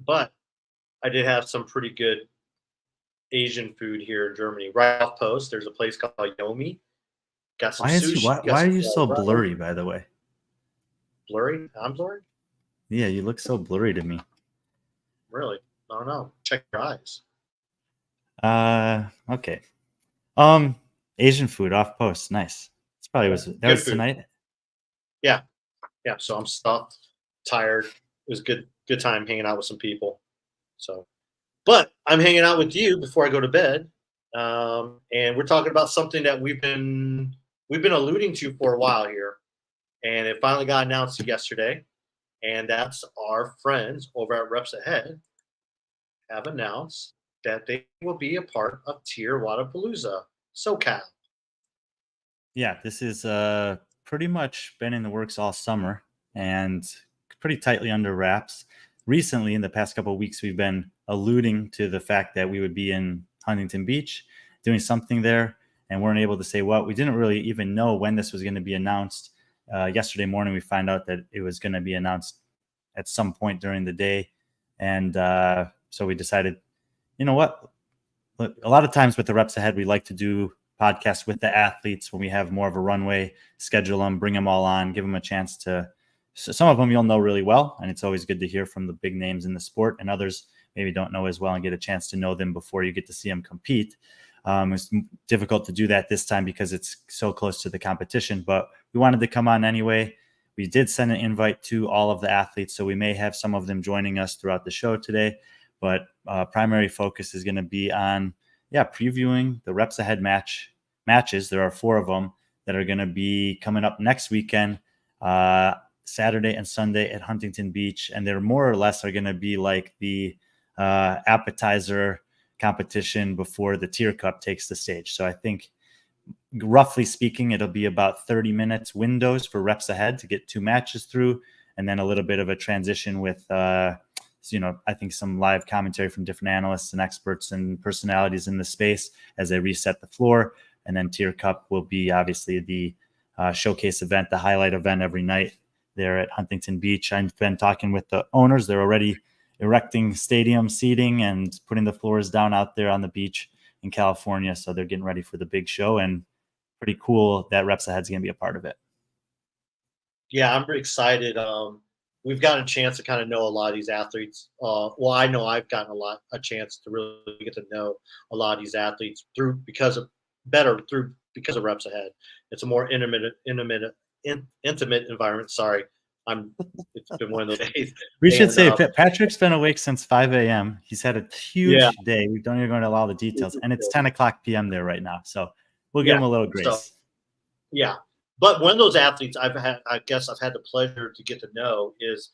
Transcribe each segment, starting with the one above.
but I did have some pretty good Asian food here in Germany. Right off post, there's a place called Yomi. Got some sushi. Got Why are some you so rice. blurry, by the way? Blurry? I'm blurry? Yeah, you look so blurry to me. Really? I don't know. Check your eyes. Okay. Asian food off post, nice. It's probably Good was food. tonight. Yeah. So I'm stuffed, tired. It was good time hanging out with some people. So, but I'm hanging out with you before I go to bed, and we're talking about something that we've been alluding to for a while here, and it finally got announced yesterday, and that's our friends over at Reps Ahead have announced that they will be a part of TYR Wodapalooza SoCal. Yeah, this is pretty much been in the works all summer and pretty tightly under wraps. Recently, in the past couple of weeks, we've been alluding to the fact that we would be in Huntington Beach doing something there, and weren't able to say what. We didn't really even know when this was going to be announced. Yesterday morning, we found out that it was going to be announced at some point during the day, and so we decided, you know what? A lot of times with the Reps Ahead, we like to do podcasts with the athletes when we have more of a runway, schedule them, bring them all on, give them a chance to. So some of them you'll know really well, and it's always good to hear from the big names in the sport, and others maybe don't know as well and get a chance to know them before you get to see them compete. It's difficult to do that this time because it's so close to the competition, but we wanted to come on anyway. We did send an invite to all of the athletes, so we may have some of them joining us throughout the show today, but primary focus is going to be on previewing the Reps Ahead matches. There are 4 of them that are going to be coming up next weekend, Saturday and Sunday at Huntington Beach, and they're more or less are going to be like the appetizer competition before the Tier Cup takes the stage. So I think, roughly speaking, it'll be about 30 minutes windows for Reps Ahead to get 2 matches through, and then a little bit of a transition with I think some live commentary from different analysts and experts and personalities in the space as they reset the floor. And then Tier Cup will be obviously the showcase event, the highlight event every night there at Huntington Beach. I've been talking with the owners. They're already erecting stadium seating and putting the floors down out there on the beach in California. So they're getting ready for the big show, and pretty cool that Reps Ahead is going to be a part of it. Yeah, I'm excited. We've gotten a chance to kind of know a lot of these athletes. Well, I know I've gotten a chance to really get to know a lot of these athletes because of Reps Ahead. It's a more intimate environment. Sorry, it's been one of those days. We should say Patrick's been awake since 5 a.m. He's had a huge day. We don't even go into all the details, and it's 10 o'clock p.m. there right now. So we'll give him a little grace. So, but one of those athletes I've had the pleasure to get to know is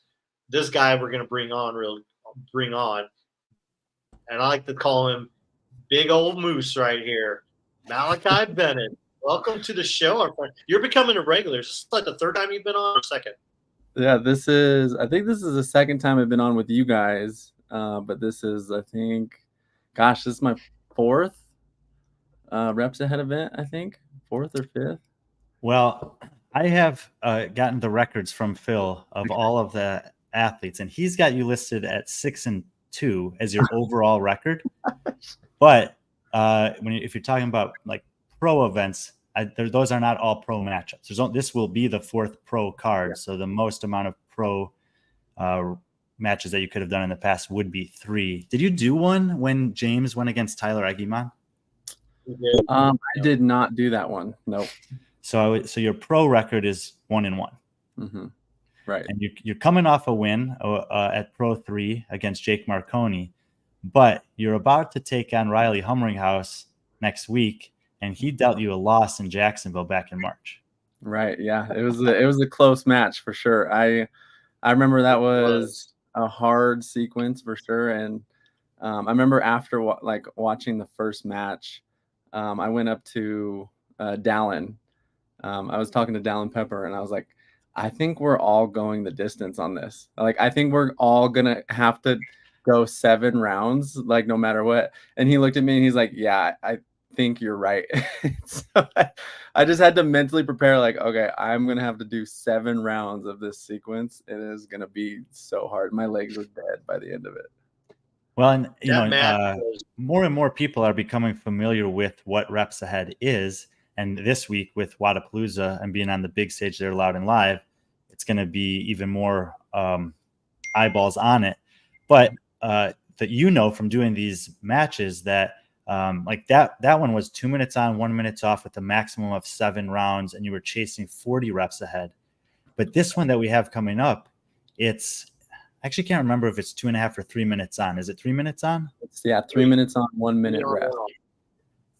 this guy we're going to bring on, and I like to call him Big Old Moose right here, Malachi Bennett. Welcome to the show, our friend. You're becoming a regular. Is this like the 3rd time you've been on, or 2nd? Yeah, I think this is the 2nd time I've been on with you guys, but this is, this is my 4th Reps Ahead event, I think, 4th or 5th. Well, I have gotten the records from Phil of all of the athletes, and he's got you listed at 6-2 as your overall record. But if you're talking about like pro events, those are not all pro matchups. This will be the 4th pro card, so the most amount of pro matches that you could have done in the past would be 3. Did you do one when James went against Tyler Eggeman? I did not do that one. Nope. So your pro record is 1-1. Mm-hmm. Right. And you're coming off a win at Pro 3 against Jake Marconi, but you're about to take on Riley Humringhouse next week, and he dealt you a loss in Jacksonville back in March. Right. Yeah. It was a close match for sure. I remember that was a hard sequence for sure. And I remember after watching the first match, I went up to Dallin. I was talking to Dallin Pepper, and I was like, I think we're all going the distance on this. Like, I think we're all going to have to go 7 rounds, like, no matter what. And he looked at me and he's like, yeah, I think you're right. So I just had to mentally prepare, like, okay, I'm going to have to do 7 rounds of this sequence. It is going to be so hard. My legs were dead by the end of it. Well, and That match was more and more people are becoming familiar with what Reps Ahead is. And this week with Wodapalooza and being on the big stage there loud and live, it's going to be even more eyeballs on it. But that from doing these matches that like that one was 2 minutes on, 1 minute off with a maximum of 7 rounds, and you were chasing 40 reps ahead. But this one that we have coming up, it's I actually can't remember if it's 2.5 or 3 minutes on. Is it 3 minutes on? It's 3 minutes on, 1 minute rest.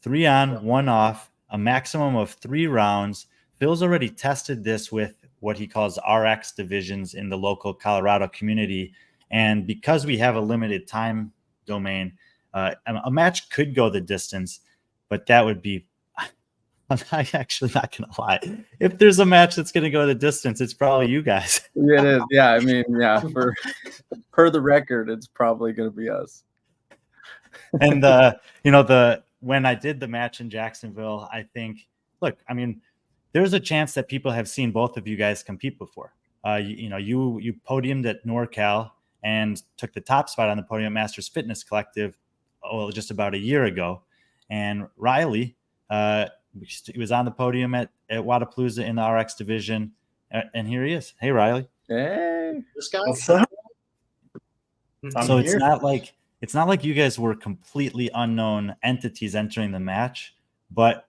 3 on, 1 off, a maximum of 3 rounds. Phil's already tested this with what he calls RX divisions in the local Colorado community. And because we have a limited time domain, a match could go the distance, but that would be, I'm actually not going to lie. If there's a match that's going to go the distance, it's probably you guys. Yeah, it is. Yeah, I mean, yeah, per the record, it's probably going to be us. And when I did the match in Jacksonville, I think, look, I mean, there's a chance that people have seen both of you guys compete before. You podiumed at NorCal and took the top spot on the podium at Masters Fitness Collective, just about a year ago. And Riley, he was on the podium at Wodapalooza in the RX division, and here he is. Hey, Riley. Hey, this guy. What's up? So it's not like you guys were completely unknown entities entering the match, but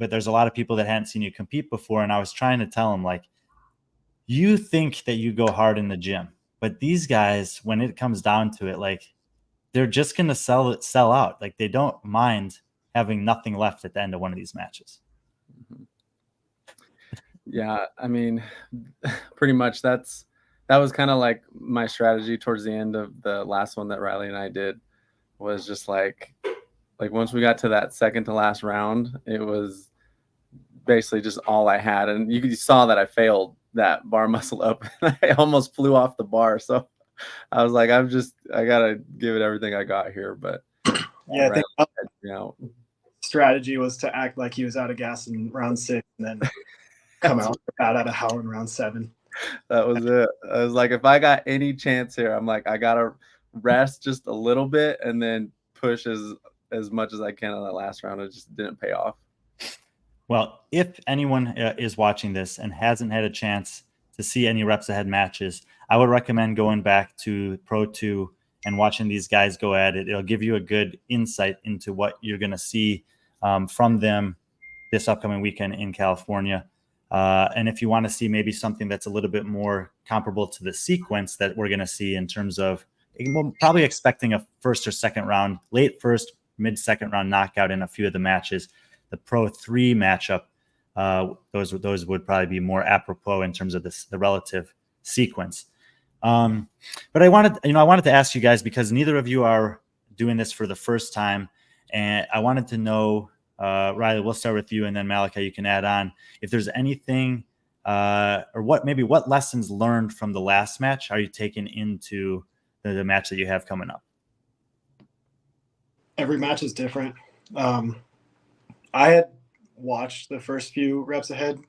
there's a lot of people that hadn't seen you compete before, and I was trying to tell them, like, you think that you go hard in the gym, but these guys, when it comes down to it, like, they're just gonna sell out. Like, they don't mind having nothing left at the end of one of these matches. Yeah, I mean, pretty much that was kind of like my strategy towards the end of the last one that Riley and I did, was just like once we got to that second to last round, it was basically just all I had. And you saw that I failed that bar muscle up. I almost flew off the bar. So I was like, I got to give it everything I got here. But yeah, I think you know, strategy was to act like he was out of gas in round 6 and then come out of how in round 7. That was it. I was like, if I got any chance here, I'm like, I got to rest just a little bit and then push as much as I can on that last round. It just didn't pay off. Well, if anyone is watching this and hasn't had a chance to see any Reps Ahead matches, I would recommend going back to Pro2 and watching these guys go at it. It'll give you a good insight into what you're going to see from them this upcoming weekend in California. And if you want to see maybe something that's a little bit more comparable to the sequence that we're going to see in terms of probably expecting a first or second round, late first, mid second round knockout in a few of the matches, the Pro3 matchup, those would probably be more apropos in terms of the relative sequence. But I wanted to ask you guys, because neither of you are doing this for the first time, and I wanted to know, Riley, we'll start with you, and then Malachi, you can add on if there's anything or what lessons learned from the last match are you taking into the match that you have coming up? Every match is different. I had watched the first few Reps Ahead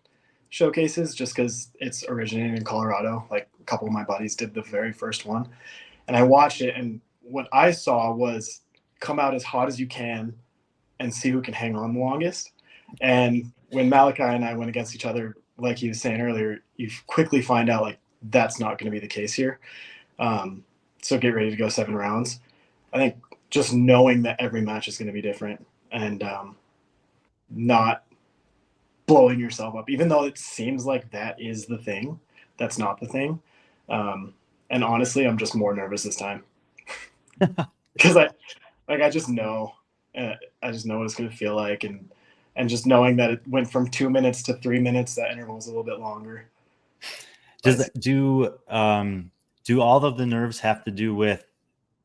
showcases just because it's originated in Colorado. Like, a couple of my buddies did the very first one, and I watched it, and what I saw was come out as hot as you can and see who can hang on the longest. And when Malachi and I went against each other, like he was saying earlier, you quickly find out, like, that's not going to be the case here. So get ready to go 7 rounds. I think just knowing that every match is going to be different and not blowing yourself up, even though it seems like that is the thing, that's not the thing. And honestly, I'm just more nervous this time because I just know what it's going to feel like. And just knowing that it went from 2 minutes to 3 minutes, that interval is a little bit longer. Do all of the nerves have to do with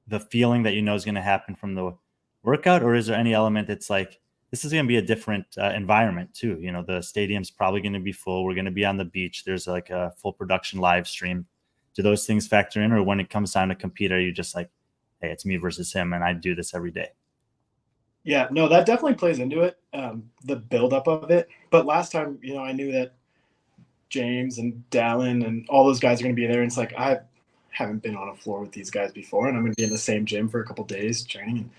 the feeling that you know is going to happen from the workout, or is there any element that's like, this is going to be a different environment too? You know, the stadium's probably going to be full. We're going to be on the beach. There's like a full production live stream. Do those things factor in, or when it comes time to compete, are you just like, hey, it's me versus him, and I do this every day? Yeah, no, that definitely plays into it, the buildup of it. But last time, I knew that James and Dallin and all those guys are going to be there. And it's like, I haven't been on a floor with these guys before, and I'm going to be in the same gym for a couple days training.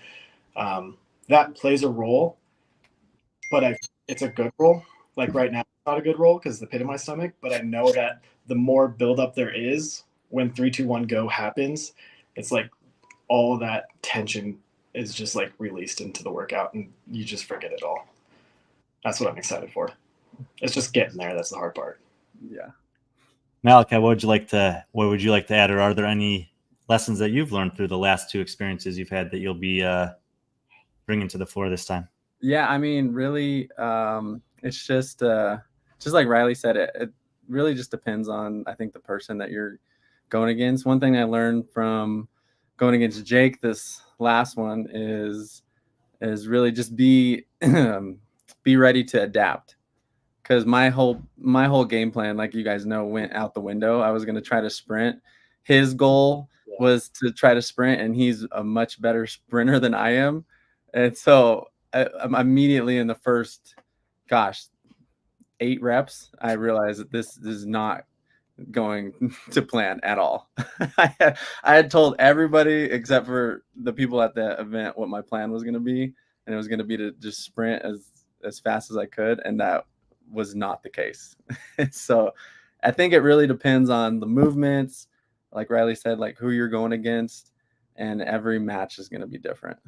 And that plays a role, but it's a good role. Like right now, it's not a good role because the pit in my stomach. But I know that the more buildup there is when 3, 2, 1 go happens, it's like all of that tension is just like released into the workout, and you just forget it all. That's what I'm excited for. It's just getting there. That's the hard part. Yeah. Malachi, what would you like to add, or are there any lessons that you've learned through the last 2 experiences you've had that you'll be bringing to the floor this time? Yeah, I mean, really, it's just like Riley said, it really just depends on, I think, the person that you're going against. One thing I learned from going against Jake this last one is really just be ready to adapt. Because my whole game plan, like you guys know, went out the window. I was going to try to sprint. His goal was to try to sprint, and he's a much better sprinter than I am. And so I'm immediately in the first, 8 reps, I realized that this is not going to plan at all. I had told everybody except for the people at the event what my plan was going to be, and it was going to be to just sprint as fast as I could, and that was not the case. So I think it really depends on the movements, like Riley said, like who you're going against, and every match is going to be different.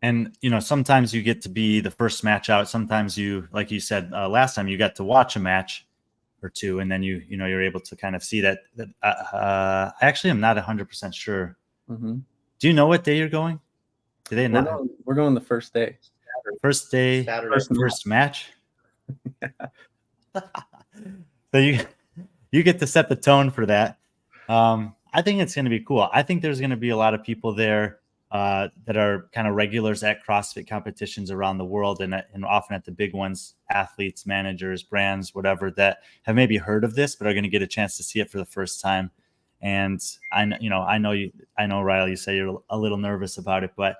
And, sometimes you get to be the first match out. Sometimes you, like you said last time, you got to watch a match or 2, and then you're able to kind of see that. I actually am not 100% sure. Mm-hmm. Do you know what day you're going? Do they not? We're going the first day. First day, Saturday. first match. So you get to set the tone for that. I think it's going to be cool. I think there's going to be a lot of people there that are kind of regulars at CrossFit competitions around the world, and often at the big ones, athletes, managers, brands, whatever, that have maybe heard of this but are going to get a chance to see it for the first time. And I know Riley, you say you're a little nervous about it, but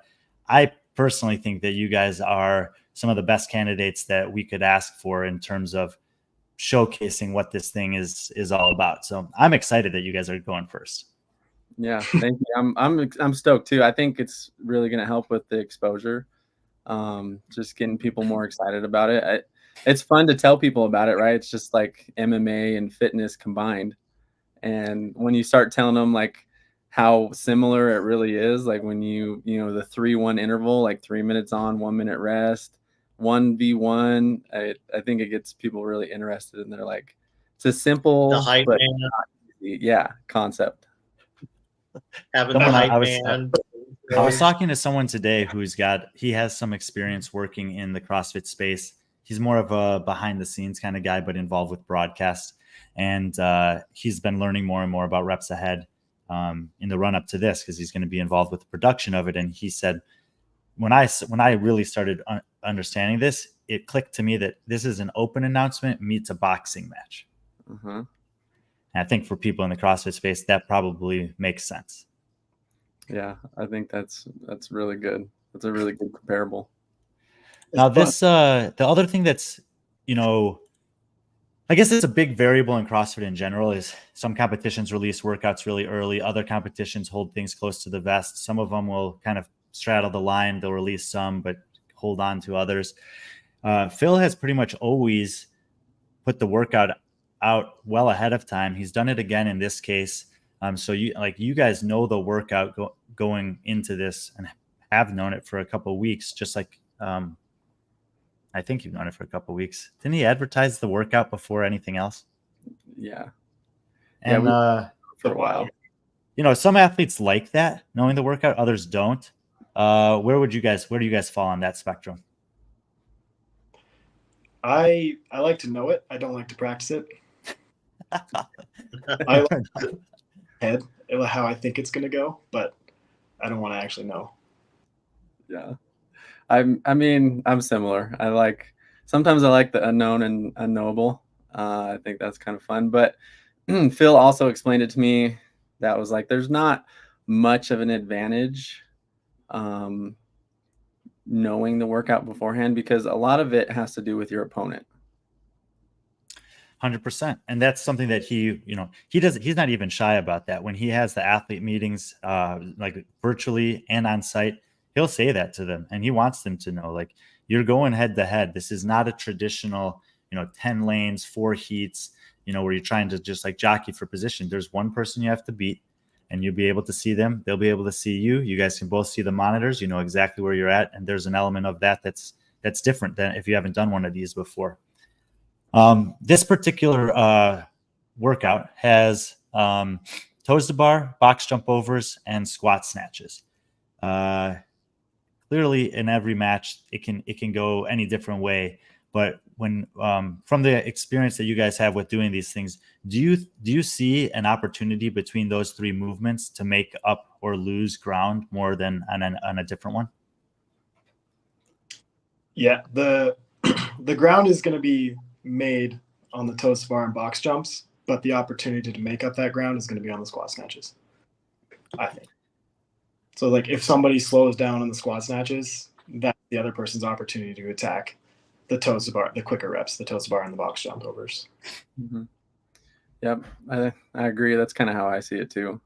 I personally think that you guys are some of the best candidates that we could ask for in terms of showcasing what this thing is all about. So I'm excited that you guys are going first. Yeah, thank you. I'm stoked too. I think it's really going to help with the exposure. Just getting people more excited about it. It's fun to tell people about it, right? It's just like MMA and fitness combined. And when you start telling them like how similar it really is, like when the 3-1 interval, like 3 minutes on, 1 minute rest, 1v1, I think it gets people really interested, and they're like, it's a simple The hype but man. not easy, concept. Having the hype man. I was talking to someone today he has some experience working in the CrossFit space. He's more of a behind the scenes kind of guy, but involved with broadcast. And he's been learning more and more about Reps Ahead in the run up to this, because he's going to be involved with the production of it. And he said, when I really started understanding this, it clicked to me that this is an open announcement meets a boxing match. Mm-hmm. And I think for people in the CrossFit space, that probably makes sense. Yeah, I think that's really good. That's a really good comparable. Now, the other thing that's, I guess it's a big variable in CrossFit in general, is some competitions release workouts really early. Other competitions hold things close to the vest. Some of them will kind of straddle the line. They'll release some, but hold on to others. Phil has pretty much always put the workout out well ahead of time. He's done it again in this case. So you guys know the workout going into this and have known it for a couple of weeks, just like I think you've known it for a couple of weeks. Didn't he advertise the workout before anything else? Yeah. And for a while. Some athletes like that, knowing the workout, others don't. Where do you guys fall on that spectrum? I like to know it. I don't like to practice it. I like head how I think it's gonna go, but I don't want to actually know. Yeah. I'm similar. Sometimes I like the unknown and unknowable. I think that's kind of fun. But Phil also explained it to me that was like, there's not much of an advantage knowing the workout beforehand, because a lot of it has to do with your opponent. 100%. And that's something that he's not even shy about that. When he has the athlete meetings, like virtually and on site, he'll say that to them. And he wants them to know, like, you're going head to head. This is not a traditional, 10 lanes, 4 heats, where you're trying to just like jockey for position. There's one person you have to beat, and you'll be able to see them. They'll be able to see you. You guys can both see the monitors. You know exactly where you're at. And there's an element of that that's different than if you haven't done one of these before. This particular workout has toes to bar, box jump overs, and squat snatches. Clearly, in every match, it can go any different way. But when from the experience that you guys have with doing these things, do you see an opportunity between those 3 movements to make up or lose ground more than on a different one? Yeah, the ground is going to be made on the toes to bar and box jumps, but the opportunity to make up that ground is going to be on the squat snatches, I think. So like if somebody slows down on the squat snatches, that's the other person's opportunity to attack the toes to bar, the quicker reps, the toes to bar and the box jump overs. Mm-hmm. Yep, I agree. That's kind of how I see it too.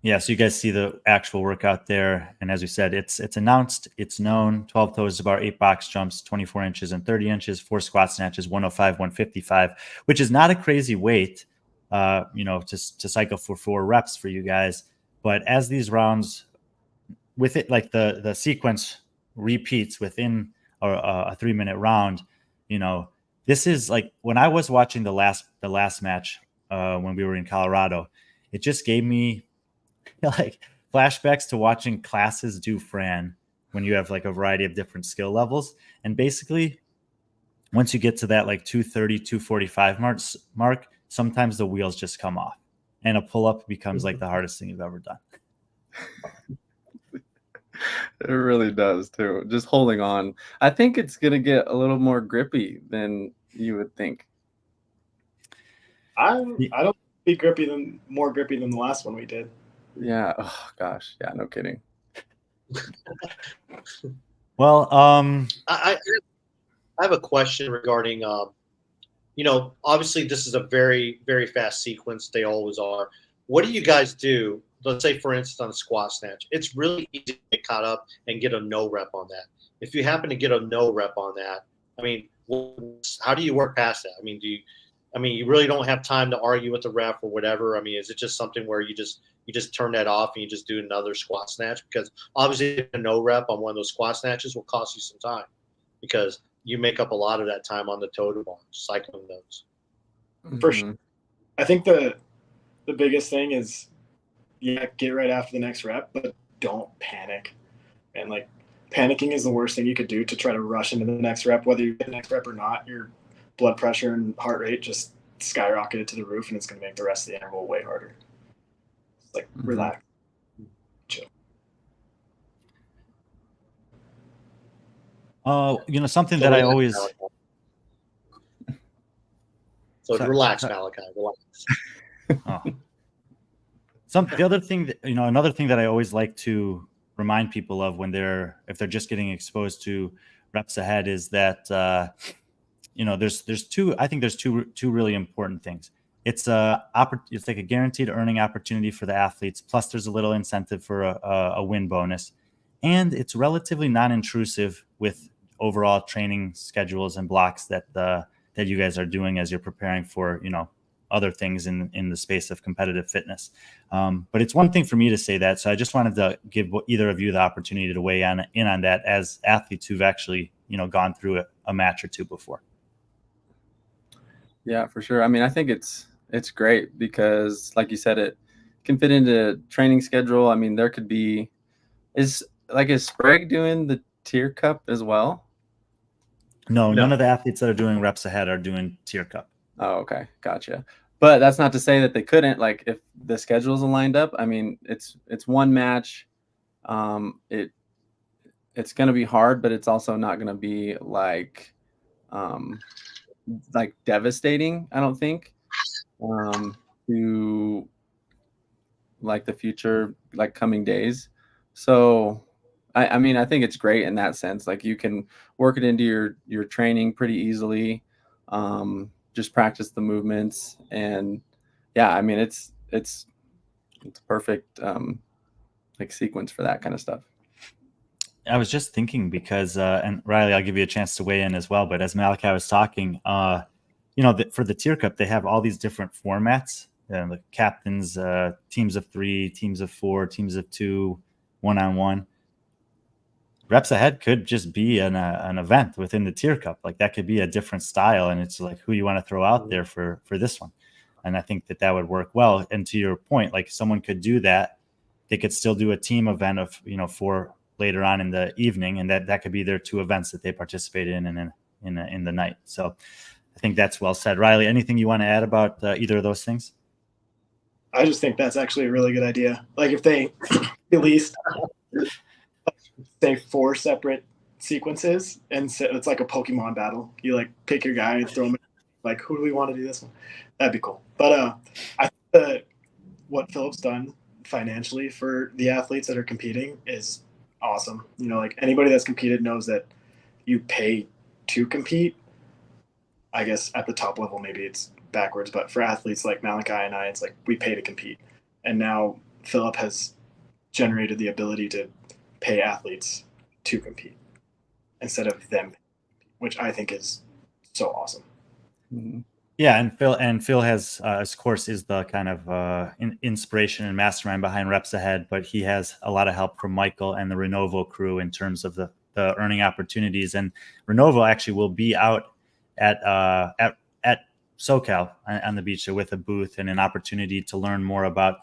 Yeah, so you guys see the actual workout there. And as we said, it's announced, it's known, 12 toes to bar, 8 box jumps, 24 inches and 30 inches, 4 squat snatches, 105, 155, which is not a crazy weight, to cycle for 4 reps for you guys. But as these rounds, with it, like the sequence repeats within a 3-minute round, this is like when I was watching the last match when we were in Colorado, it just gave me like flashbacks to watching classes do Fran when you have like a variety of different skill levels. And basically, once you get to that like 230, 245 mark, sometimes the wheels just come off and a pull-up becomes like the hardest thing you've ever done. It really does too. Just holding on. I think it's going to get a little more grippy than you would think. I don't be more grippy than the last one we did. Yeah. Oh gosh. Yeah. No kidding. Well, I have a question regarding, obviously this is a very, very fast sequence. They always are. What do you guys do? Let's say, for instance, on a squat snatch, it's really easy to get caught up and get a no rep on that. If you happen to get a no rep on that, I mean, how do you work past that? I mean, you really don't have time to argue with the ref or whatever? I mean, is it just something where you just turn that off and you just do another squat snatch? Because obviously a no rep on one of those squat snatches will cost you some time because you make up a lot of that time on the toe to bar, cycling those. For sure. I think the biggest thing is, get right after the next rep, but don't panic. And like panicking is the worst thing you could do to try to rush into the next rep. Whether you get the next rep or not, your blood pressure and heart rate just skyrocketed to the roof, and it's going to make the rest of the interval way harder. It's like relax, chill. Something that I always. So relax, Malachi. Relax. The other thing that, another thing that I always like to remind people of if they're just getting exposed to reps ahead is that there's two really important things. It's like a guaranteed earning opportunity for the athletes, plus there's a little incentive for a win bonus, and it's relatively non-intrusive with overall training schedules and blocks that you guys are doing as you're preparing for other things in the space of competitive fitness. But it's one thing for me to say that. So I just wanted to give either of you the opportunity to weigh in on that as athletes who've actually, gone through a match or two before. Yeah, for sure. I mean, I think it's great because like you said, it can fit into training schedule. I mean, there could be, is Sprague doing the tier cup as well? No, none of the athletes that are doing reps ahead are doing tier cup. Oh, okay. Gotcha. But that's not to say that they couldn't, like if the schedules are lined up. I mean, it's one match. It's going to be hard, but it's also not going to be like devastating, I don't think, to like the future, like coming days. So I mean, I think it's great in that sense. Like you can work it into your training pretty easily. just practice the movements. And yeah, I mean, it's perfect like sequence for that kind of stuff. I was just thinking because, and Riley, I'll give you a chance to weigh in as well. But as Malachi was talking, for the tier cup, they have all these different formats. The captains, teams of 3, teams of 4, teams of 2, 1-on-1. Reps Ahead could just be an event within the tier cup. Like that could be a different style, and it's like who you want to throw out there for this one. And I think that would work well. And to your point, like someone could do that. They could still do a team event of, for later on in the evening, and that could be their 2 events that they participate in the night. So I think that's well said. Riley, anything you want to add about either of those things? I just think that's actually a really good idea. Like if they at least say 4 separate sequences, and so it's like a Pokemon battle. You like pick your guy and throw him. Like, who do we want to do this one? That'd be cool. But I think that what Philip's done financially for the athletes that are competing is awesome. Like anybody that's competed knows that you pay to compete. I guess at the top level, maybe it's backwards, but for athletes like Malachi and I, it's like we pay to compete. And now Philip has generated the ability to pay athletes to compete instead of them, which I think is so awesome. Mm-hmm. Yeah, and Phil has, of course, is the kind of inspiration and mastermind behind Reps Ahead, but he has a lot of help from Michael and the Renovo crew in terms of the earning opportunities. And Renovo actually will be out at SoCal on the beach with a booth and an opportunity to learn more about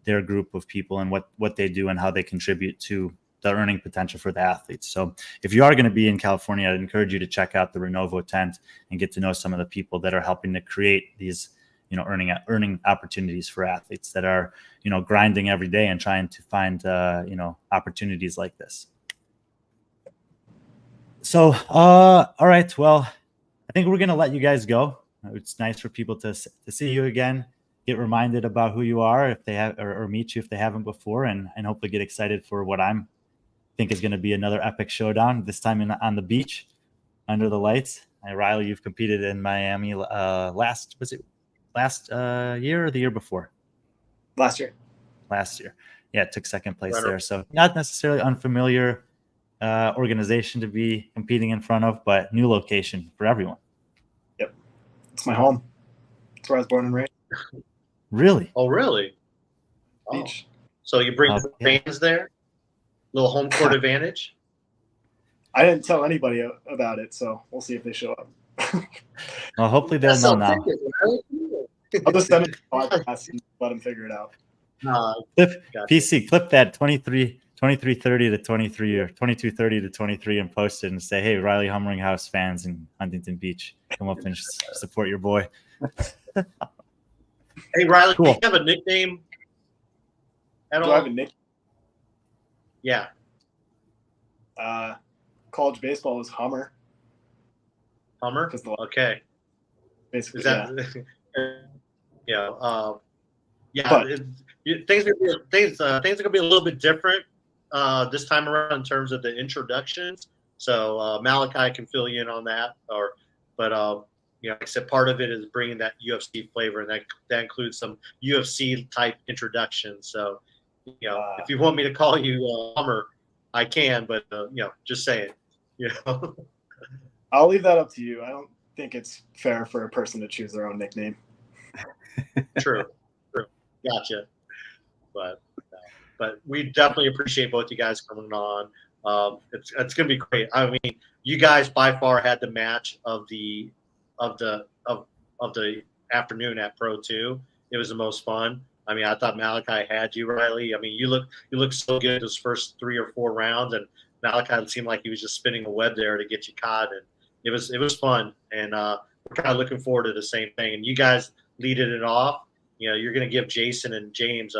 their group of people and what they do and how they contribute to the earning potential for the athletes. So if you are going to be in California, I'd encourage you to check out the Renovo tent and get to know some of the people that are helping to create these, earning opportunities for athletes that are, grinding every day and trying to find, opportunities like this. So, all right. Well, I think we're going to let you guys go. It's nice for people to see you again, get reminded about who you are if they have, or meet you if they haven't before, and hopefully get excited for what I think is going to be another epic showdown, this time on the beach under the lights. Riley, you've competed in Miami last year or the year before? Last year. Yeah, took second place there. So not necessarily unfamiliar organization to be competing in front of, but new location for everyone. Yep. It's my home. It's where I was born and raised. Really? Oh, really? Beach. So you bring fans there? Little home court advantage? I didn't tell anybody about it, so we'll see if they show up. Well, hopefully they'll know now. I'll just send it to the podcast and let them figure it out. Clip that 2330 to 23 or 2230 to 23 and post it and say, hey, Riley Humringhouse fans in Huntington Beach, come up and support your boy. Hey, Riley, cool. Do you have a nickname at all? Do I have a nickname? Yeah. College baseball is Hummer. Hummer? Okay. Basically, is that, things are going to be a little bit different this time around in terms of the introductions. So Malachi can fill you in on that. Like I said, part of it is bringing that UFC flavor, and that includes some UFC type introductions. So, if you want me to call you Hummer, I can, but just saying, I'll leave that up to you. I don't think it's fair for a person to choose their own nickname. True. Gotcha. But we definitely appreciate both you guys coming on. It's going to be great. I mean, you guys by far had the match of the afternoon at Pro2. It was the most fun. I mean, I thought Malachi had you, Riley. I mean, you look so good those first 3 or 4 rounds, and Malachi seemed like he was just spinning a web there to get you caught, and it was fun. And we're kind of looking forward to the same thing. And you guys leading it off. You're going to give Jason and James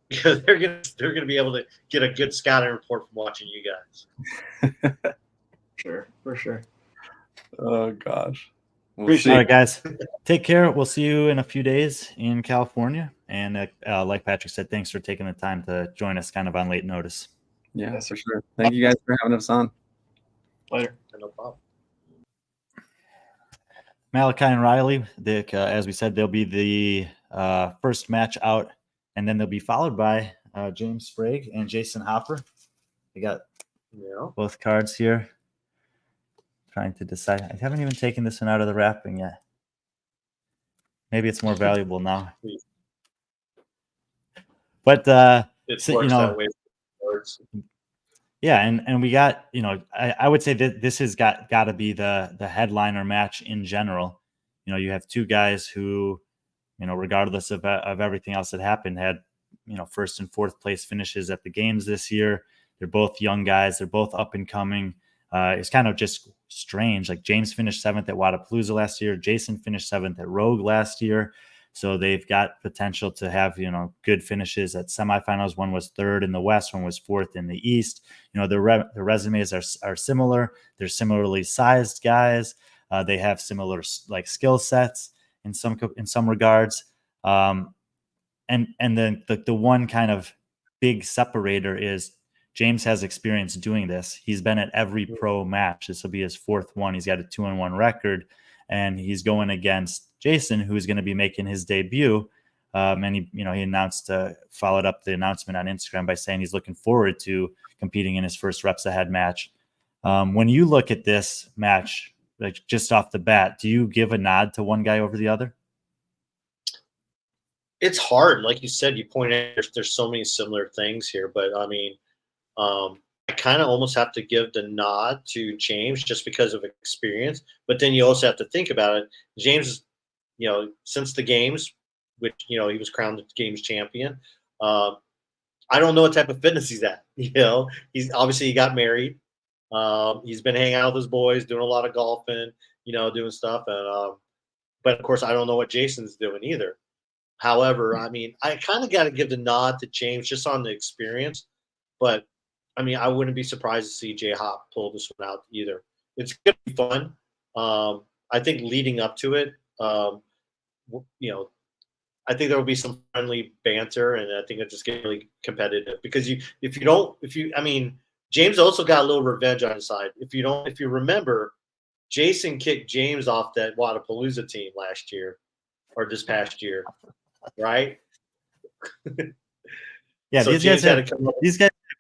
because they're gonna be able to get a good scouting report from watching you guys. For sure. Oh gosh. All right, guys. Take care. We'll see you in a few days in California. And like Patrick said, thanks for taking the time to join us kind of on late notice. Yeah, for sure. Thank you guys for having us on. Later. No problem. Malachi and Riley, as we said, they'll be the first match out, and then they'll be followed by James Sprague and Jason Hopper. We got both cards here. Trying to decide. I haven't even taken this one out of the wrapping yet. Maybe it's more valuable now. But it works that way. Yeah, and we got, I would say that this has got to be the headliner match in general. You have two guys who, regardless of everything else that happened, had, first and fourth place finishes at the games this year. They're both young guys. They're both up and coming. It's kind of just strange. Like James finished 7th at Wodapalooza last year. Jason finished 7th at Rogue last year. So they've got potential to have, good finishes at semifinals. One was 3rd in the West, one was 4th in the East. Their resumes are similar. They're similarly sized guys. They have similar skill sets in some regards. And then the one kind of big separator is James has experience doing this. He's been at every pro match. This will be his 4th one. He's got a 2-1 record, and he's going against Jason, who's going to be making his debut. And he announced, followed up the announcement on Instagram by saying he's looking forward to competing in his first Reps Ahead match. When you look at this match, like just off the bat, do you give a nod to one guy over the other? It's hard. Like you said, you pointed out there's so many similar things here, but I mean, I kind of almost have to give the nod to James just because of experience. But then you also have to think about it. James, since the games, which, he was crowned the games champion. I don't know what type of fitness he's at. He's obviously, he got married. He's been hanging out with his boys, doing a lot of golfing, doing stuff. And, but of course, I don't know what Jason's doing either. However, I mean, I kind of got to give the nod to James just on the experience. But I mean, I wouldn't be surprised to see J-Hop pull this one out either. It's going to be fun. I think leading up to it, I think there will be some friendly banter, and I think it'll just get really competitive because James also got a little revenge on his side. If you remember, Jason kicked James off that Wodapalooza team last year or this past year, right? Yeah, so these guys have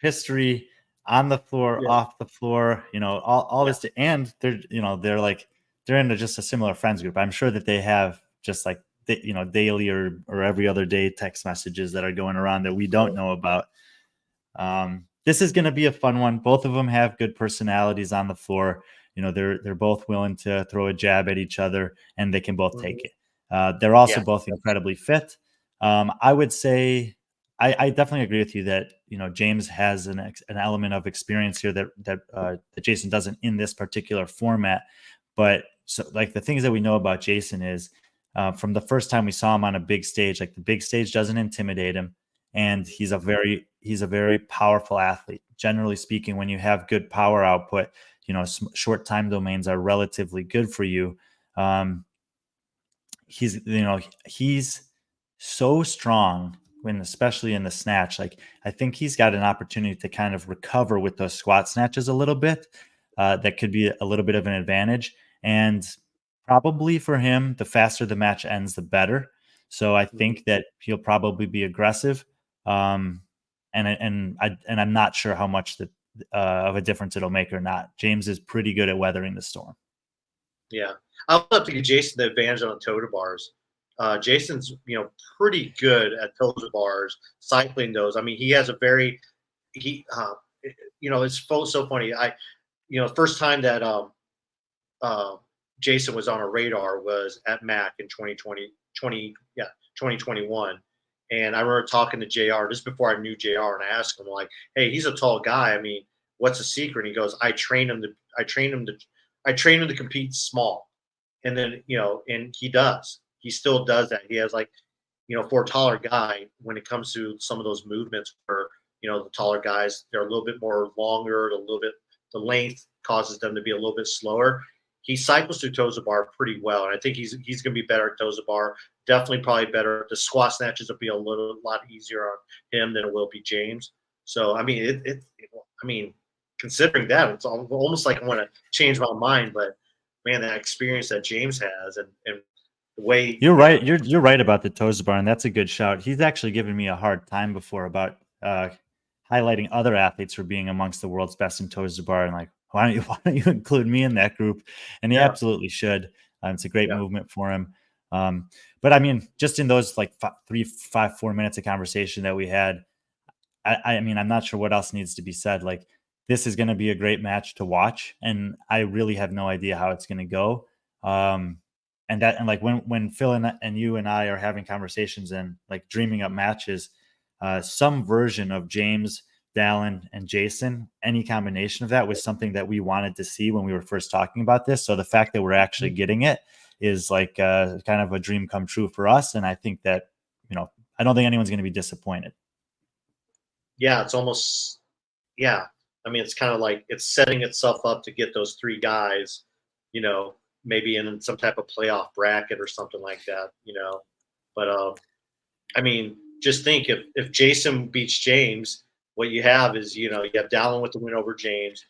history on the floor, off the floor, all this, and they're into just a similar friends group. I'm sure that they have just like daily or every other day text messages that are going around that we don't know about. This is going to be a fun one. Both of them have good personalities on the floor. They're both willing to throw a jab at each other, and they can both take it. They're also both incredibly fit. I would say I definitely agree with you that James has an element of experience here that Jason doesn't in this particular format. But so like the things that we know about Jason is from the first time we saw him on a big stage, like the big stage doesn't intimidate him, and he's a very powerful athlete. Generally speaking, when you have good power output, short time domains are relatively good for you. He's so strong especially in the snatch. Like I think he's got an opportunity to kind of recover with those squat snatches a little bit. That could be a little bit of an advantage, and probably for him, the faster the match ends, the better. So I think that he'll probably be aggressive. And I'm not sure how much of a difference it'll make or not. James is pretty good at weathering the storm. Yeah, I'll have to give Jason the advantage on toe bars. Jason's pretty good at toe bars, cycling those. I mean, he has a very it's so funny. First time that Jason was on a radar was at MAC in 2021. And I remember talking to JR just before I knew JR, and I asked him like, "Hey, he's a tall guy. I mean, what's the secret?" And he goes, I train him to compete small." And then, and he does. He still does that. He has for a taller guy, when it comes to some of those movements where, the taller guys, they're a little bit more longer, the length causes them to be a little bit slower. He cycles through toes bar pretty well. And I think he's going to be better at toes bar. Definitely probably better. The squat snatches will be a lot easier on him than it will be James. So, I mean, considering that, it's almost like I want to change my mind, but man, that experience that James has, and the way You're right. You're right about the toes bar, and that's a good shout. He's actually given me a hard time before about highlighting other athletes for being amongst the world's best in toes bar, and like, why don't you include me in that group? And he absolutely should. It's a great movement for him. But I mean, just in those like 4 minutes of conversation that we had, I mean, I'm not sure what else needs to be said. Like, this is going to be a great match to watch, and I really have no idea how it's going to go. And like when Phil and you and I are having conversations and like dreaming up matches, some version of James, Dallin, and Jason, any combination of that was something that we wanted to see when we were first talking about this. So the fact that we're actually getting it is like kind of a dream come true for us. And I think that, I don't think anyone's going to be disappointed. Yeah, it's almost, I mean, it's kind of like it's setting itself up to get those three guys, maybe in some type of playoff bracket or something like that, But I mean, just think if Jason beats James, what you have is, you have Dallin with the win over James,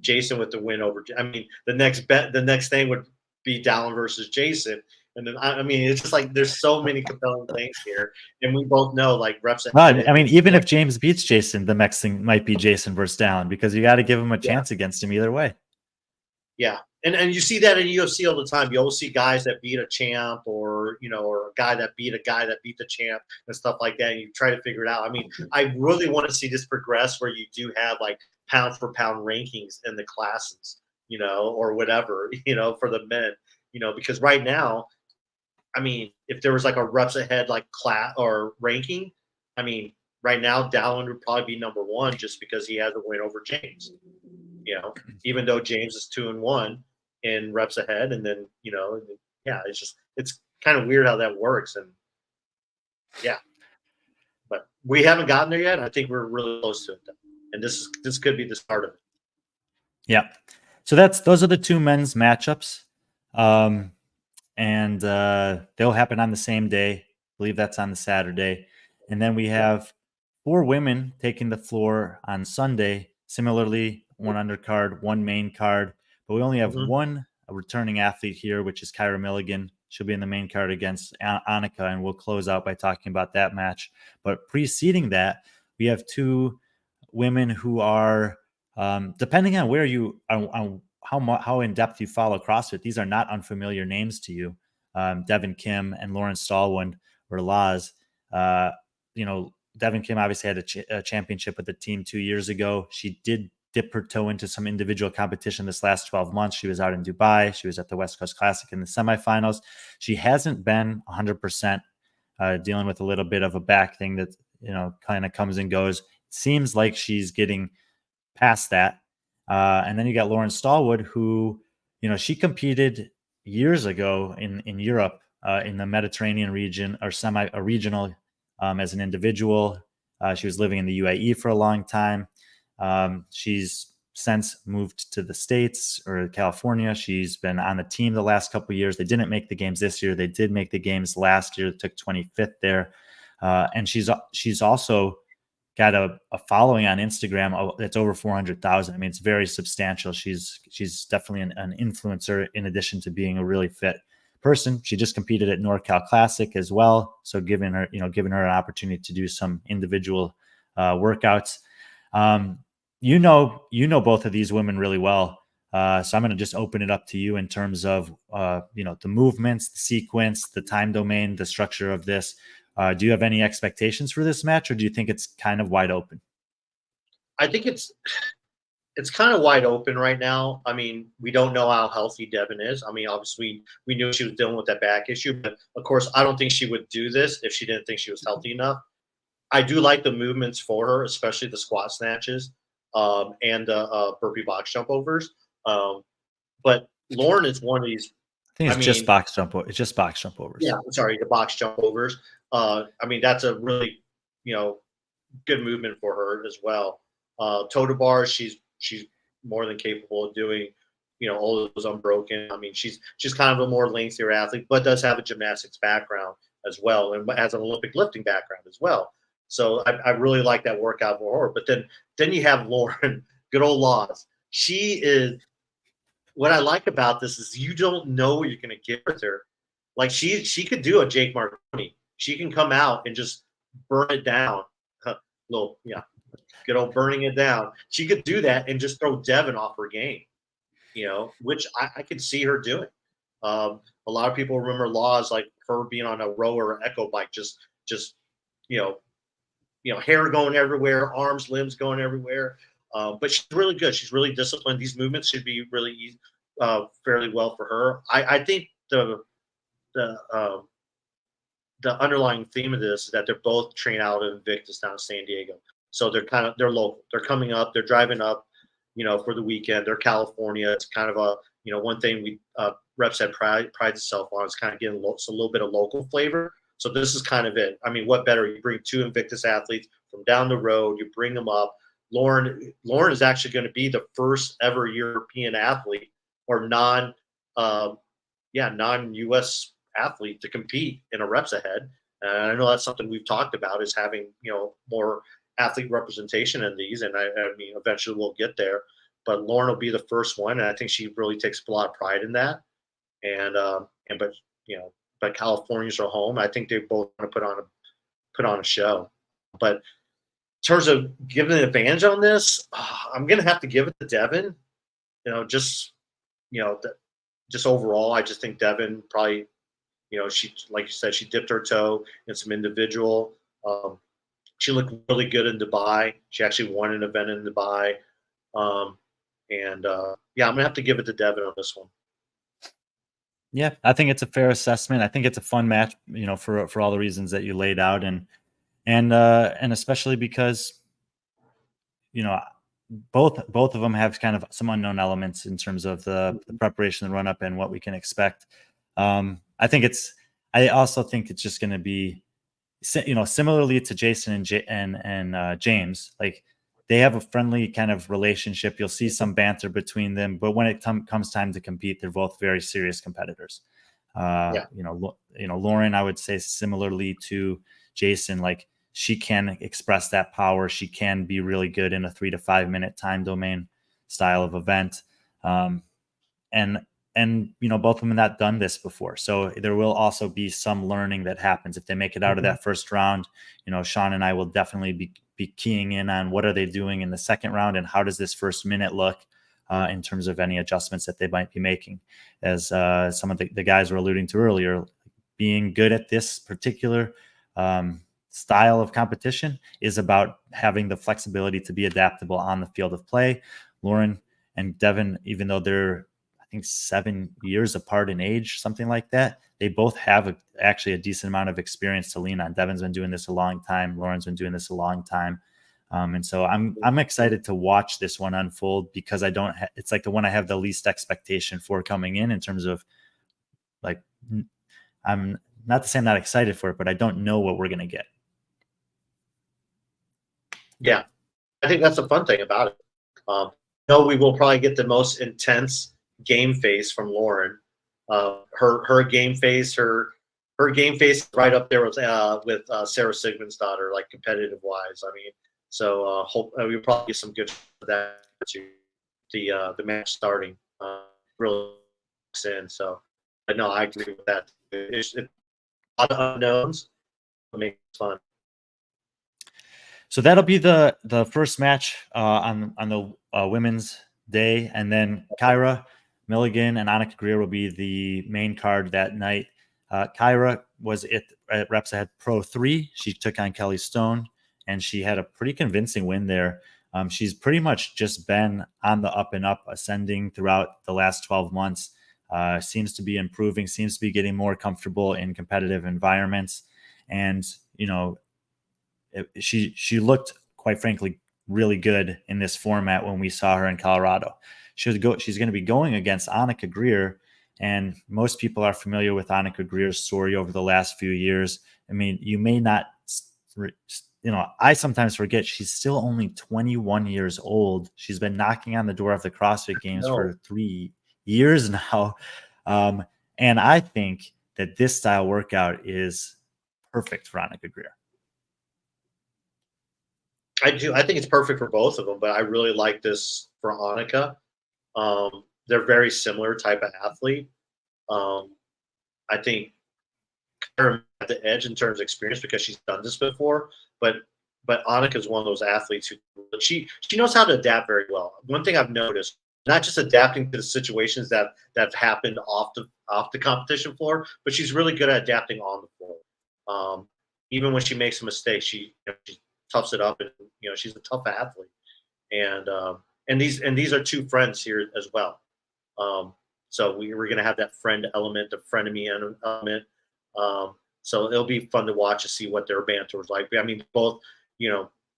Jason with the win over. I mean, the next thing would be Dallin versus Jason. And then, I mean, it's just like there's so many compelling things here. And we both know, like, reps. I mean, even if James beats Jason, the next thing might be Jason versus Dallin, because you got to give him a chance against him either way. Yeah. And you see that in UFC all the time. You always see guys that beat a champ or a guy that beat the champ and stuff like that. And you try to figure it out. I mean, I really want to see this progress where you do have like pound for pound rankings in the classes, or whatever, for the men, because right now, I mean, if there was like a reps ahead like class or ranking, I mean, right now Dallin would probably be number one just because he has a win over James. Even though James is 2-1 in reps ahead, and then it's kind of weird how that works, and but we haven't gotten there yet. I think we're really close to it, and this could be the start of it. Yeah, so those are the two men's matchups. And they'll happen on the same day. I believe that's on the Saturday. And then we have 4 women taking the floor on Sunday. Similarly, 1 undercard, 1 main card. But we only have one returning athlete here, which is Kyra Milligan. She'll be in the main card against Annika, and we'll close out by talking about that match. But preceding that, we have 2 women who are, depending on where you how in depth you follow CrossFit, these are not unfamiliar names to you. Devin Kim and Lauren Stallwind or Laz. Devin Kim obviously had a championship with the team 2 years ago. She did dip her toe into some individual competition this last 12 months. She was out in Dubai. She was at the West Coast Classic in the semifinals. She hasn't been 100%, dealing with a little bit of a back thing that, kind of comes and goes. It seems like she's getting past that. And then you got Lauren Stallwood, who, she competed years ago in Europe, in the Mediterranean region, or regional, as an individual. She was living in the UAE for a long time. She's since moved to the States or California. She's been on the team the last couple of years. They didn't make the games this year. They did make the games last year. They took 25th there. And she's also got a following on Instagram that's over 400,000. I mean, it's very substantial. She's definitely an influencer in addition to being a really fit person. She just competed at NorCal Classic as well. So giving her an opportunity to do some individual workouts. Both of these women really well. So I'm going to just open it up to you in terms of, the movements, the sequence, the time domain, the structure of this. Do you have any expectations for this match, or do you think it's kind of wide open? I think it's kind of wide open right now. I mean, we don't know how healthy Devin is. I mean, obviously, we knew she was dealing with that back issue, but of course, I don't think she would do this if she didn't think she was healthy enough. I do like the movements for her, especially the squat snatches and burpee box jump overs. But Lauren is one of these. It's just box jump overs. Yeah, sorry, the box jump overs. I mean, that's a really, good movement for her as well. Toe to bars, she's more than capable of doing, all of those unbroken. I mean, she's kind of a more lengthier athlete, but does have a gymnastics background as well, and has an Olympic lifting background as well. So I really like that workout for her. But then you have Lauren, good old Laws. She is what I like about this is you don't know what you're going to get with her. Like she could do a Jake Marconi. She can come out and just burn it down. Little, yeah, good old burning it down. She could do that and just throw Devin off her game, which I could see her doing. A lot of people remember Laws like her being on a rower or echo bike, just you know, hair going everywhere, arms, limbs going everywhere. But she's really good. She's really disciplined. These movements should be really easy, fairly well for her. I think the underlying theme of this is that they're both trained out of Invictus down in San Diego. So they're local. They're coming up. They're driving up, for the weekend. They're California. It's kind of a, one thing we Reps Head prides itself on is kind of getting a little bit of local flavor. So this is kind of it. I mean, what better? You bring two Invictus athletes from down the road. You bring them up. Lauren is actually going to be the first ever European athlete or non-U.S. athlete to compete in a Reps Ahead. And I know that's something we've talked about is having, more athlete representation in these. And I mean, eventually we'll get there. But Lauren will be the first one, and I think she really takes a lot of pride in that. But California's her home. I think they both want to put on a show. But in terms of giving an advantage on this, I'm going to have to give it to Devin. Just overall, I just think Devin probably, she, like you said, she dipped her toe in some individual. She looked really good in Dubai. She actually won an event in Dubai. I'm going to have to give it to Devin on this one. Yeah, I think it's a fair assessment. I think it's a fun match, for all the reasons that you laid out, and especially because, both of them have kind of some unknown elements in terms of the preparation, the run up, and what we can expect. I also think it's just going to be, similarly to Jason and James, like they have a friendly kind of relationship. You'll see some banter between them, but when it comes time to compete, they're both very serious competitors. Lauren, I would say similarly to Jason, like she can express that power. She can be really good in a 3 to 5 minute time domain style of event. And both of them have not done this before. So there will also be some learning that happens if they make it out of that first round. Sean and I will definitely be keying in on what are they doing in the second round and how does this first minute look in terms of any adjustments that they might be making. As some of the guys were alluding to earlier, being good at this particular style of competition is about having the flexibility to be adaptable on the field of play. Lauren and Devin, even though they're, I think, 7 years apart in age, something like that, they both have actually a decent amount of experience to lean on. Devin's been doing this a long time. Lauren's been doing this a long time. And so I'm excited to watch this one unfold because it's like the one I have the least expectation for coming in terms of, like, I'm not to say I'm not excited for it, but I don't know what we're going to get. Yeah, I think that's the fun thing about it. We will probably get the most intense game face from Lauren. Her game face, her game face is right up there with Sarah Sigmundsdottir, like competitive wise. I mean, so hope we'll probably get some good for that to the match starting. Really in. So, but no, I agree with that. It's a lot of unknowns. It makes it fun. So that'll be the first match on the women's day, and then Kyra Milligan and Annika Greer will be the main card that night. Kyra was at Reps Ahead PRO4. She took on Kelly Stone, and she had a pretty convincing win there. She's pretty much just been on the up and up, ascending throughout the last 12 months. Seems to be improving, seems to be getting more comfortable in competitive environments. And, she looked, quite frankly, really good in this format when we saw her in Colorado. She's going to be going against Annika Greer, and most people are familiar with Annika Greer's story over the last few years. I mean, you may not, I sometimes forget she's still only 21 years old. She's been knocking on the door of the CrossFit Games for 3 years now. And I think that this style workout is perfect for Annika Greer. I do. I think it's perfect for both of them, but I really like this for Annika. they're very similar type of athlete. I think Kyra at the edge in terms of experience because she's done this before, but Annika is one of those athletes who she knows how to adapt very well. One thing I've noticed, not just adapting to the situations that have happened off the competition floor, but she's really good at adapting on the floor. Even when she makes a mistake, she toughs it up, and she's a tough athlete. And these are two friends here as well. So we're going to have that friend element, the frenemy element. So it'll be fun to watch to see what their banter was like. I mean, both,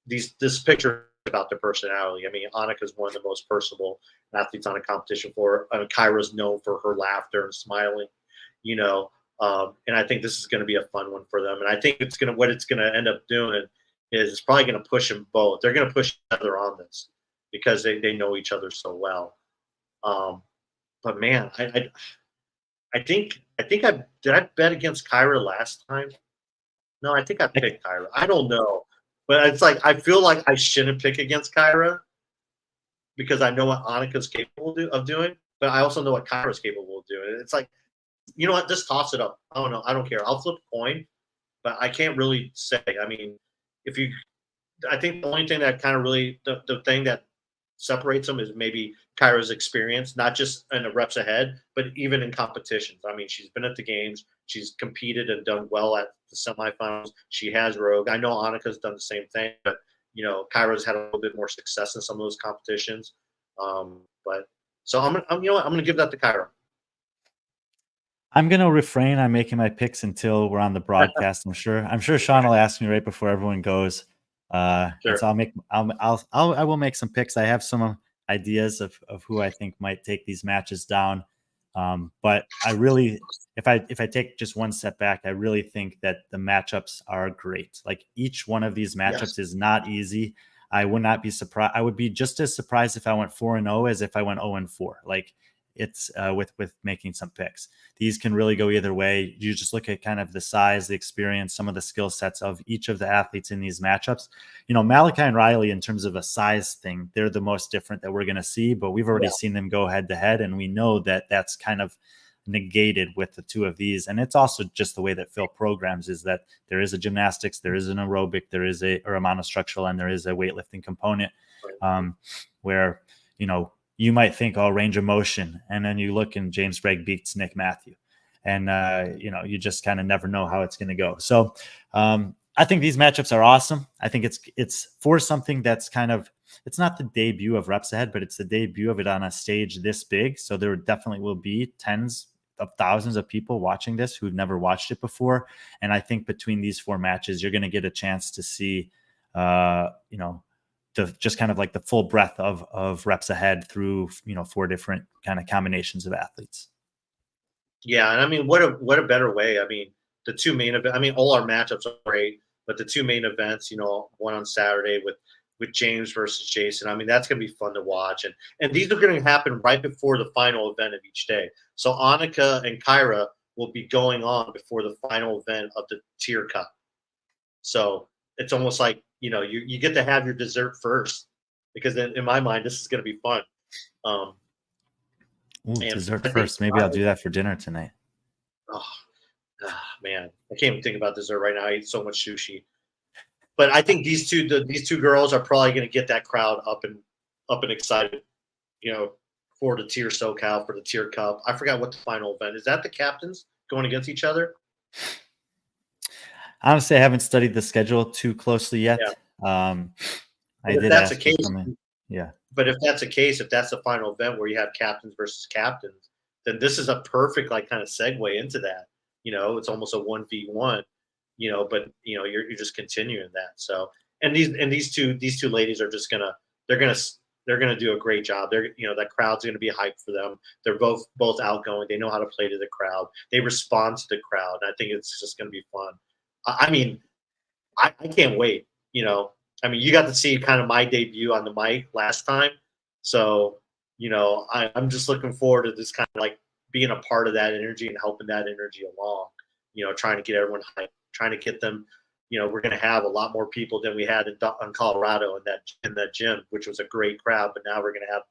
this picture is about their personality. I mean, Annika is one of the most personable athletes on a competition floor. Kyra's known for her laughter and smiling, and I think this is going to be a fun one for them. And I think what it's going to end up doing is it's probably going to push them both. They're going to push each other on this because they know each other so well. But man, I think I bet against Kyra last time. No, I think I picked Kyra. I don't know, but it's like I feel like I shouldn't pick against Kyra because I know what Annika's capable of doing, but I also know what Kyra's capable of doing. It's like, you know what? Just toss it up. I don't know. I don't care. I'll flip a coin, but I can't really say. I mean, I think the only thing that kind of really the thing that separates them is maybe Kyra's experience, not just in the reps ahead, but even in competitions. I mean, she's been at the games, she's competed and done well at the semifinals. She has Rogue. I know Annika's done the same thing, but Kyra's had a little bit more success in some of those competitions. But so I'm gonna give that to Kyra. I'm gonna refrain on making my picks until we're on the broadcast. I'm sure Sean will ask me right before everyone goes. Sure. And so I will make some picks. I have some ideas of who I think might take these matches down. But I really, if I take just one step back, I really think that the matchups are great. Like each one of these matchups is not easy. I would not be surprised. I would be just as surprised if I went 4-0 as if I went 0-4. Like it's with making some picks. These can really go either way. You just look at kind of the size, the experience, some of the skill sets of each of the athletes in these matchups. Malachi and Riley, in terms of a size thing, they're the most different that we're going to see, but we've already seen them go head to head, and we know that that's kind of negated with the two of these. And it's also just the way that Phil programs is that there is a gymnastics, there is an aerobic, there is a monostructural, and there is a weightlifting component where, you might think, range of motion. And then you look and James Bragg beats Nick Matthew. And, you just kind of never know how it's going to go. So I think these matchups are awesome. I think it's for something that's kind of, it's not the debut of Reps Ahead, but it's the debut of it on a stage this big. So there definitely will be tens of thousands of people watching this who've never watched it before. And I think between these four matches, you're going to get a chance to see, just kind of like the full breadth of Reps Ahead through, four different kind of combinations of athletes. Yeah. And I mean, what a better way. I mean, the two main events, I mean, all our matchups are great, but the two main events, one on Saturday with James versus Jason. I mean, that's going to be fun to watch. And these are going to happen right before the final event of each day. So Annika and Kyra will be going on before the final event of the tier cup. So it's almost like, you get to have your dessert first, because in my mind, this is going to be fun. Dessert first. Maybe I'll do that for dinner tonight. Oh, man, I can't even think about dessert right now. I eat so much sushi. But I think these two girls are probably going to get that crowd up and excited, for the TYR SoCal, for the TYR Cup. I forgot what the final event is. That the captains going against each other? Honestly, I haven't studied the schedule too closely yet. Yeah. I did ask the case, yeah. But if that's the case, if that's the final event where you have captains versus captains, then this is a perfect kind of segue into that. It's almost a 1v1. But you're just continuing that. So these two ladies are just they're gonna do a great job. That crowd's gonna be hyped for them. They're both outgoing. They know how to play to the crowd. They respond to the crowd. I think it's just gonna be fun. I mean, I can't wait. I mean, you got to see kind of my debut on the mic last time, so I'm just looking forward to this kind of like being a part of that energy and helping that energy along. Trying to get everyone hyped, trying to get them. We're going to have a lot more people than we had in Colorado in that gym, which was a great crowd. But now we're going to have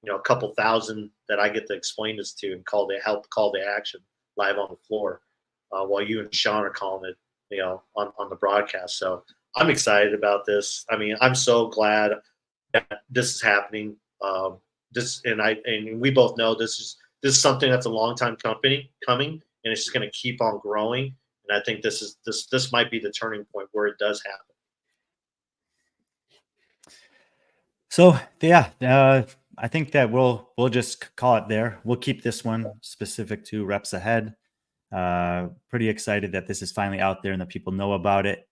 a couple thousand that I get to explain this to and help call the action live on the floor, while you and Sean are calling it, on the broadcast. So I'm excited about this. I mean, I'm so glad that this is happening. And we both know this is something that's a long time coming, and it's just going to keep on growing. And I think this might be the turning point where it does happen. So yeah, I think that we'll just call it there. We'll keep this one specific to Reps Ahead. Pretty excited that this is finally out there and that people know about it.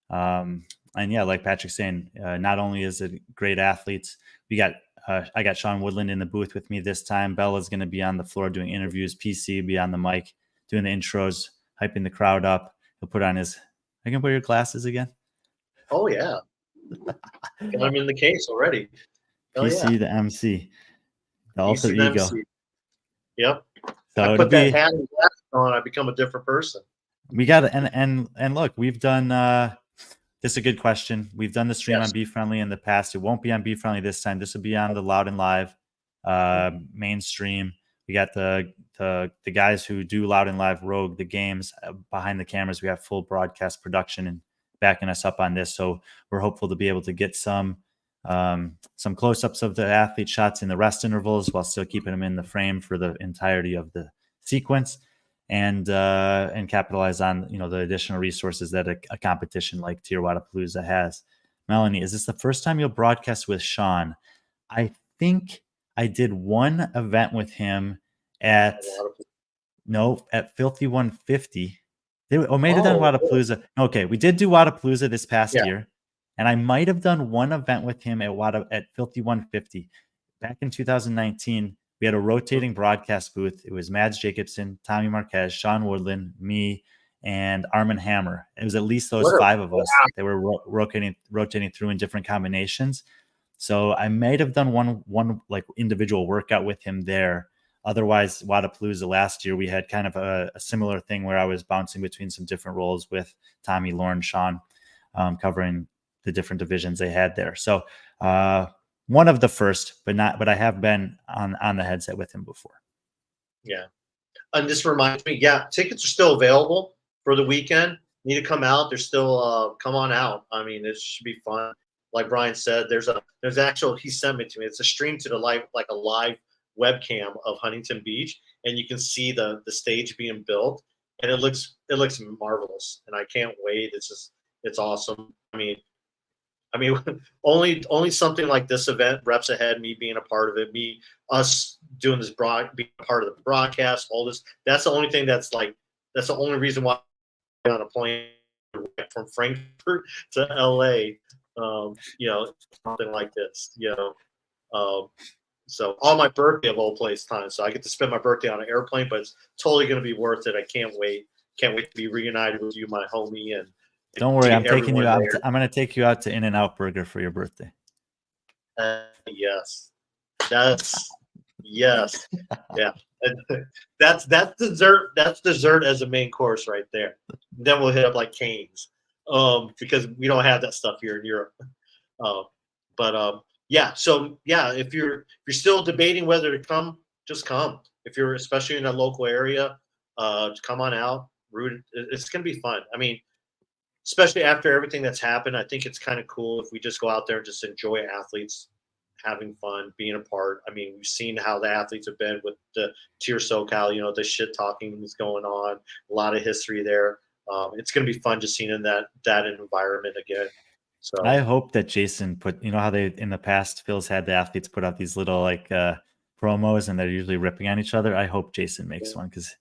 And yeah, like Patrick's saying, not only is it great athletes, I got Sean Woodland in the booth with me this time. Bella's going to be on the floor doing interviews. PC will be on the mic doing the intros, hyping the crowd up. He'll put on his. I can wear your glasses again. Oh yeah, I'm in the case already. Oh, PC the MC, the alter PC the ego. MC. Yep. So I put that hat and glasses on, I become a different person. We got and look, we've done. This is a good question. We've done the stream on B.Friendly in the past. It won't be on B.Friendly this time. This will be on the Loud and Live mainstream. We got the guys who do Loud and Live Rogue, the games behind the cameras. We have full broadcast production and backing us up on this. So we're hopeful to be able to get some close-ups of the athlete shots in the rest intervals while still keeping them in the frame for the entirety of the sequence. And capitalize on the additional resources that a competition like TYR Wodapalooza has. Melanie, is this the first time you'll broadcast with Sean? I think I did one event with him at Filthy 150. May have done Wodapalooza. Okay, we did do Wodapalooza this past year, and I might have done one event with him at Filthy 150 back in 2019. We had a rotating broadcast booth. It was Mads Jacobson, Tommy Marquez, Sean Woodland, me, and Armin Hammer. It was at least those five of us that were rotating through in different combinations. So I might have done one like individual workout with him there. Otherwise, Wodapalooza last year, we had kind of a similar thing where I was bouncing between some different roles with Tommy, Lauren, Sean, covering the different divisions they had there. So one of the first, but I have been on the headset with him before. Yeah. And this reminds me, tickets are still available for the weekend. Need to come out. They're still come on out. I mean, it should be fun. Like Brian said, there's actual, he sent it to me. It's a stream to the live webcam of Huntington Beach, and you can see the stage being built, and it looks marvelous. And I can't wait. It's awesome. I mean, only something like this event, Reps Ahead, me being a part of it, us doing this being a part of the broadcast, all this. That's the only thing that's the only reason why I'm on a plane from Frankfurt to LA, something like this, So on my birthday of all place time, so I get to spend my birthday on an airplane, but it's totally going to be worth it. I can't wait. Can't wait to be reunited with you, my homie, and. Don't worry, I'm taking you out. I'm going to take you out to In-N-Out Burger for your birthday. Yes, yes, yeah. That's dessert. That's dessert as a main course right there. Then we'll hit up like Cane's, because we don't have that stuff here in Europe. So if you're still debating whether to come, just come. If you're especially in a local area, come on out. It's going to be fun. I mean, especially after everything that's happened, I think it's kind of cool if we just go out there and just enjoy athletes having fun, being a part. I mean, we've seen how the athletes have been with the TYR SoCal, the shit talking is going on, a lot of history there. It's going to be fun just seeing in that environment again. So I hope that Jason put, how they, in the past, Phil's had the athletes put out these little promos and they're usually ripping on each other. I hope Jason makes one, because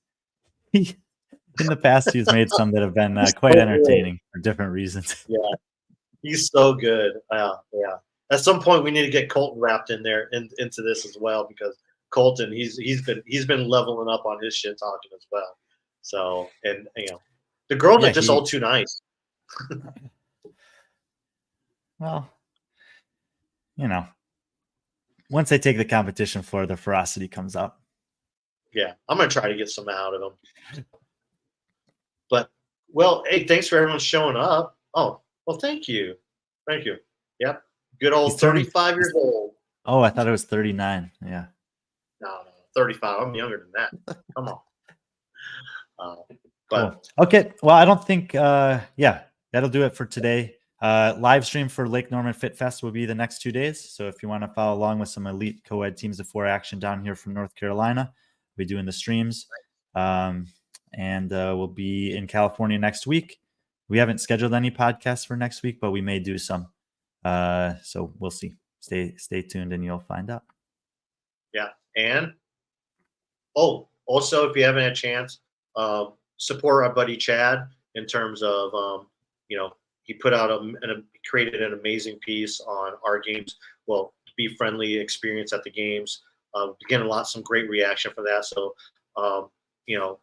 in the past, he's made some that have been quite entertaining for different reasons. Yeah, he's so good. Yeah. At some point, we need to get Colton wrapped in there into this as well, because Colton, he's been leveling up on his shit talking as well. So, and the girls are just all too nice. Well, once they take the competition floor, the ferocity comes up. Yeah, I'm gonna try to get some out of them. But, well, hey, thanks for everyone showing up. Oh, well, thank you. Yep. Good old 35 years old. Oh, I thought it was 39. Yeah. No, 35. I'm younger than that. Come on. But Cool. Okay. Well, I don't think, yeah, that'll do it for today. Live stream for Lake Norman Fit Fest will be the next 2 days. So if you want to follow along with some elite co-ed teams of 4 action down here from North Carolina, we'll be doing the streams. And we'll be in California next week. We haven't scheduled any podcasts for next week, but we may do some. So we'll see. Stay tuned and you'll find out. yeah. And also, if you haven't had a chance, support our buddy Chad in terms of, he put out created an amazing piece on our games. Well, B.Friendly experience at the games. Getting some great reaction for that. So,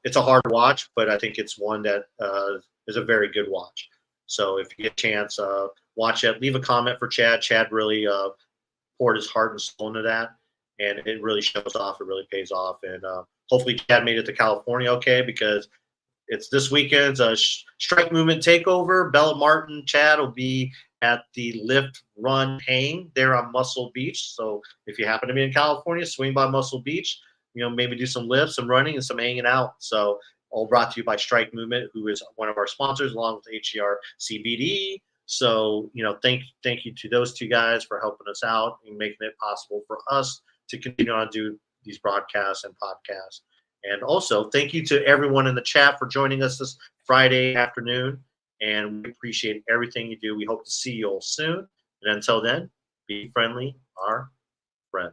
it's a hard watch, but I think it's one that is a very good watch. So if you get a chance, watch it. Leave a comment for Chad. Chad really poured his heart and soul into that, and it really shows off. It really pays off, and hopefully Chad made it to California okay, because it's this weekend's strike movement takeover. Bella Martin, Chad will be at the Lift Run Hang there on Muscle Beach. So if you happen to be in California, swing by Muscle Beach. Maybe do some lifts, some running, and some hanging out. So all brought to you by Strike Movement, who is one of our sponsors, along with HER CBD. So thank you to those two guys for helping us out and making it possible for us to continue on to do these broadcasts and podcasts. And also, thank you to everyone in the chat for joining us this Friday afternoon. And we appreciate everything you do. We hope to see you all soon. And until then, be friendly, our friend.